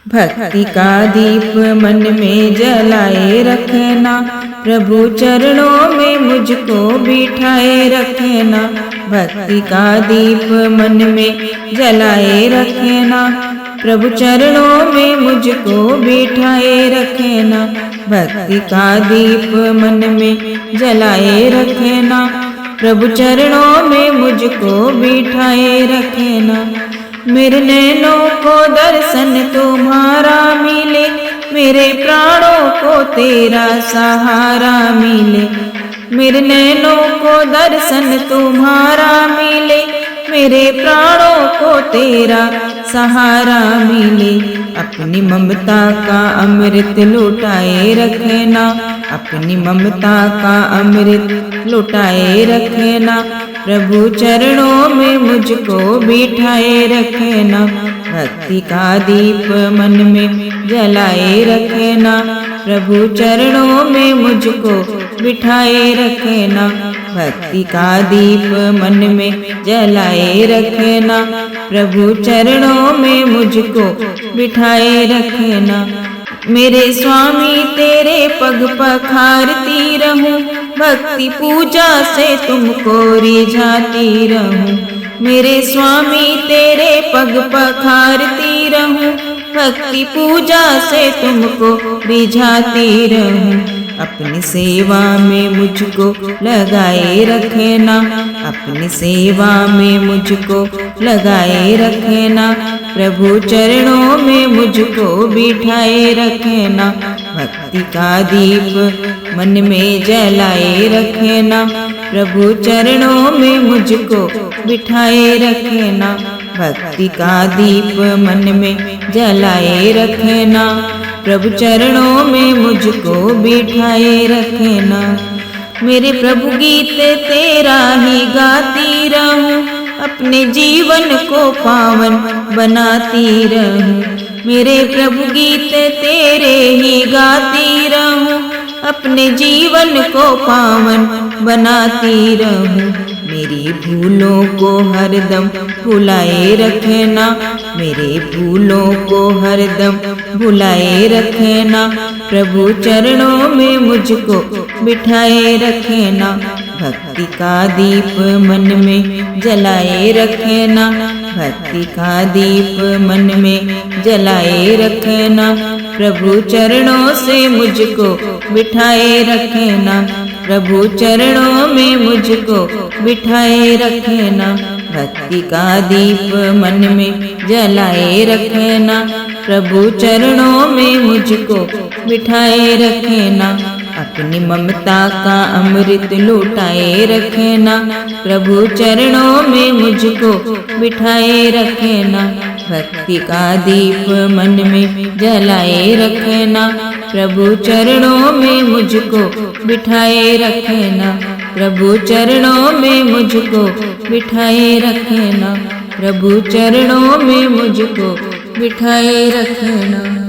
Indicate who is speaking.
Speaker 1: भक्ति का दीप मन में जलाए रखना, प्रभु चरणों में मुझको बिठाए रखना। भक्ति का दीप मन में जलाए रखना, प्रभु चरणों में मुझको बिठाए रखना। भक्ति का दीप मन में जलाए रखना, प्रभु चरणों में मुझको बिठाए रखना। मेरे नैनों को दर्शन तुम्हारा मिले, मेरे प्राणों को तेरा सहारा मिले। मेरे नैनों को दर्शन तुम्हारा मिले, मेरे प्राणों को तेरा सहारा मिले। अपनी ममता का अमृत लुटाए रखना, अपनी ममता का अमृत लुटाए रखना। प्रभु चरणों में मुझको बिठाए रखना। भक्ति का दीप मन में जलाए रखना, प्रभु चरणों में मुझको बिठाए रखना। भक्ति का दीप मन में जलाए रखना, प्रभु चरणों में मुझको बिठाए रखना। मेरे स्वामी तेरे पग पखारती रहूं, भक्ति पूजा से तुमको रिझाती रहूं। मेरे स्वामी तेरे पग पखारती रहूं, भक्ति पूजा से तुमको रिझाती रहूं। अपनी सेवा में मुझको लगाए रखना, अपनी सेवा में मुझको लगाए रखना। प्रभु चरणों में मुझको बिठाए रखना। भक्ति का दीप मन में जलाए रखना, प्रभु चरणों में मुझको बिठाए रखना। भक्ति का दीप मन में जलाए रखना, प्रभु चरणों में मुझको बिठाए रखना। मेरे प्रभु गीत तेरा ही गाती रहूं, अपने जीवन को पावन बनाती रहूं। मेरे प्रभु गीत तेरे ही गाती रहूं, अपने जीवन को पावन बनाती रहूं। मेरी भूलों को हरदम भुलाए रखना, मेरे भूलों को हरदम भुलाए रखना। प्रभु चरणों में मुझको बिठाए रखना। भक्ति का दीप मन में जलाए रखना, भक्ति का दीप मन में जलाए रखना। प्रभु चरणों से मुझको बिठाए रखना, प्रभु चरणों में मुझको बिठाए रखना। भक्ति का दीप मन में जलाए रखना, प्रभु चरणों में मुझको बिठाए रखना। अपनी ममता का अमृत लुटाए रखना, प्रभु चरणों में मुझको बिठाए रखना। भक्ति का दीप मन में जलाए रखना, प्रभु चरणों में मुझको बिठाए रखना। प्रभु चरणों में मुझको बिठाए रखना, प्रभु चरणों में मुझको बिठाए रखना।